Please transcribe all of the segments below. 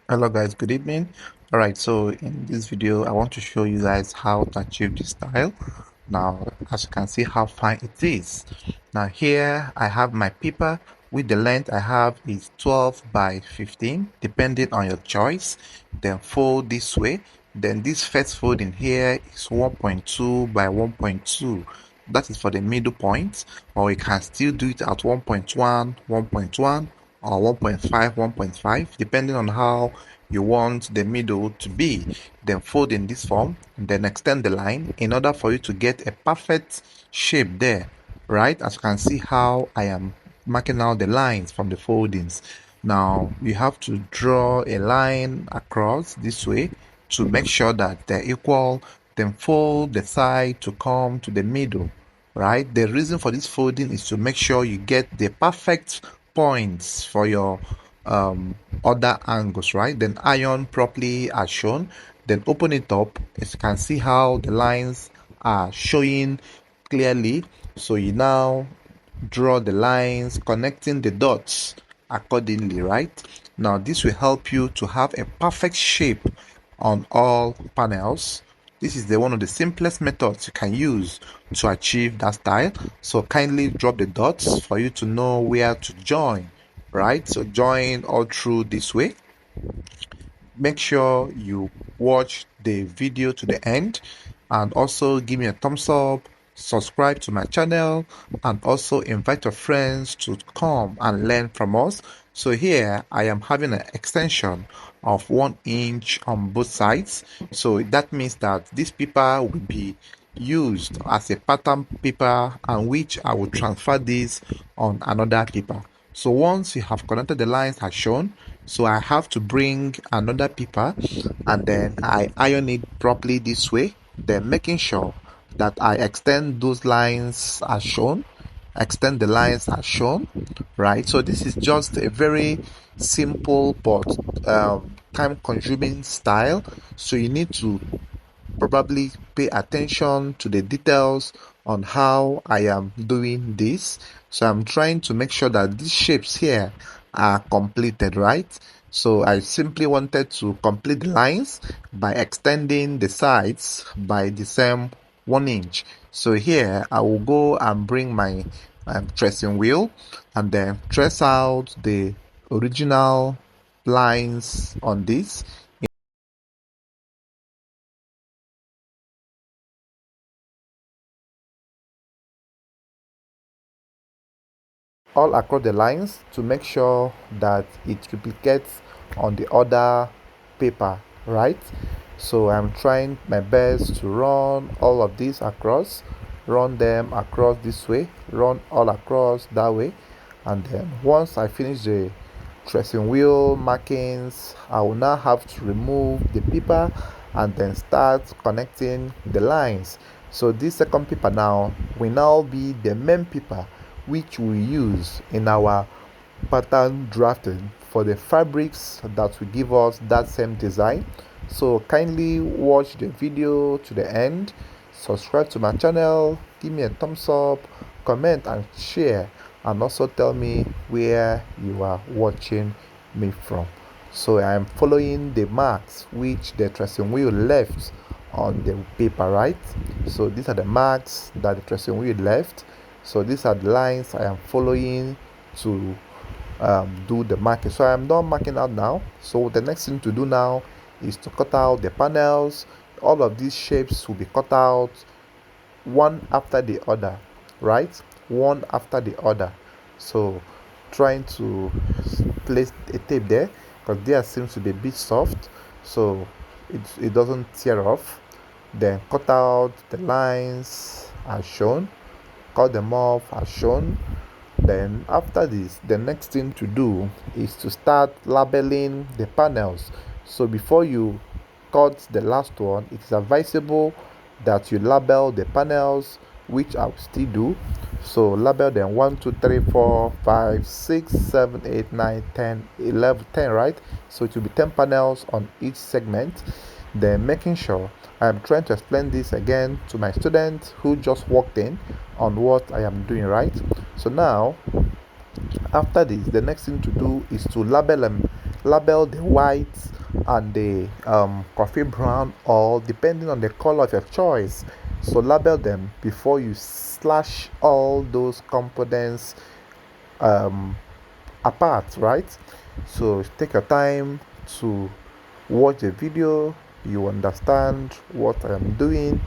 Hello guys, good evening. All right, so in this video I want to show you guys how to achieve this style. Now as you can see how fine it is. Now here I have my paper with the length I have is 12 by 15 depending on your choice. Then fold this way. Then this first fold in here is 1.2 by 1.2. That is for the middle point, or you can still do it at 1.1, 1.1 or 1.5, 1.5 depending on how you want the middle to be. Then fold in this form, then extend the line in order for you to get a perfect shape there, right? As you can see how I am marking out the lines from the foldings. Now you have to draw a line across this way to make sure that they're equal, then fold the side to come to the middle, right? The reason for this folding is to make sure you get the perfect points for your other angles, right? Then iron properly as shown, then open it up. As you can see how the lines are showing clearly, so you now draw the lines connecting the dots accordingly, right? Now this will help you to have a perfect shape on all panels. This is one of the simplest methods you can use to achieve that style. So kindly drop the dots for you to know where to join, right? So join all through this way. Make sure you watch the video to the end and also give me a thumbs up, subscribe to my channel, and also invite your friends to come and learn from us. So here I am having an extension of 1 inch on both sides. So that means that this paper will be used as a pattern paper, and which I will transfer this on another paper. So once you have connected the lines as shown, so I have to bring another paper and then I iron it properly this way, then making sure that I extend those lines as shown, extend the lines as shown, right? So this is just a very simple but time consuming style, so you need to probably pay attention to the details on how I am doing this. So I'm trying to make sure that these shapes here are completed, right? So I simply wanted to complete the lines by extending the sides by the same 1 inch. So here I will go and bring my tracing wheel and then trace out the original lines on this. All across the lines to make sure that it replicates on the other paper, right? So I'm trying my best to run all of these across, run them across this way, run all across that way, and then once I finish the tracing wheel markings, I will now have to remove the paper and then start connecting the lines. So this second paper now will now be the main paper which we use in our pattern drafting for the fabrics that will give us that same design. So kindly watch the video to the end, subscribe to my channel, give me a thumbs up, comment and share, and also tell me where you are watching me from. So I am following the marks which the tracing wheel left on the paper, right? So these are the marks that the tracing wheel left. So these are the lines I am following to do the marking. So I am done marking out now. So the next thing to do now is to cut out the panels. All of these shapes will be cut out one after the other, right? One after the other. So trying to place a tape there because there seems to be a bit soft, so it doesn't tear off. Then cut out the lines as shown, cut them off as shown. Then after this, the next thing to do is to start labeling the panels. So before you cut the last one, it is advisable that you label the panels, which I will still do. So label them 1 2 3 4 5 6 7 8 9 10 11 10, right? So it will be 10 panels on each segment. Then making sure I am trying to explain this again to my students who just walked in on what I am doing, right? So now after this, the next thing to do is to label the whites and the coffee brown, or depending on the color of your choice. So label them before you slash all those components um, apart, right? So take your time to watch the video. You understand what I am doing,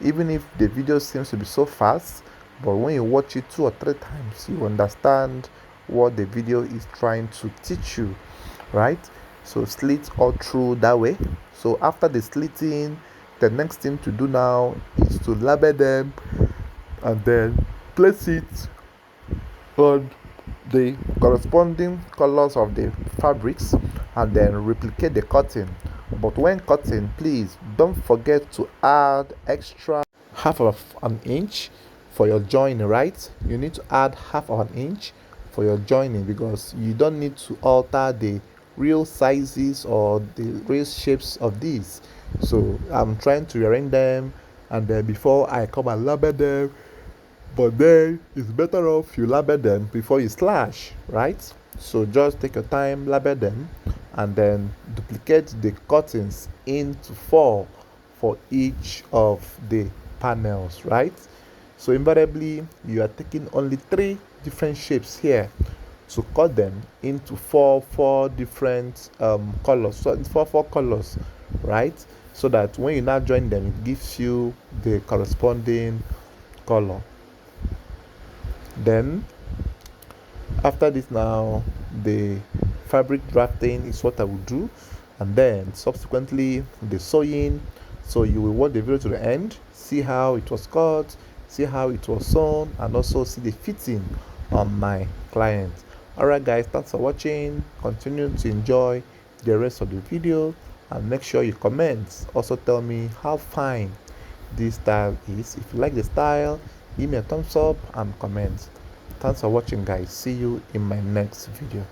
even if the video seems to be so fast, but when you watch it 2 or 3 times, you understand what the video is trying to teach you, right? So slit all through that way. So after the slitting, the next thing to do now is to label them and then place it on the corresponding colors of the fabrics and then replicate the cutting. But when cutting, please don't forget to add extra half of an inch for your joining, right? You need to add half of an inch for your joining because you don't need to alter the real sizes or the real shapes of these. So I'm trying to rearrange them, and then before I come and label them, but then it's better off you label them before you slash, right? So just take your time, label them, and then duplicate the cuttings into 4 for each of the panels, right? So invariably you are taking only 3 different shapes here to cut them into four different colors. So it's four colors, right? So that when you now join them, it gives you the corresponding color. Then after this, now the fabric drafting is what I will do, and then subsequently the sewing. So you will watch the video to the end, see how it was cut, see how it was sewn, and also see the fitting on my client. Alright guys, thanks for watching. Continue to enjoy the rest of the video, and make sure you comment. Also tell me how fine this style is. If you like the style, give me a thumbs up and comment. Thanks for watching guys. See you in my next video.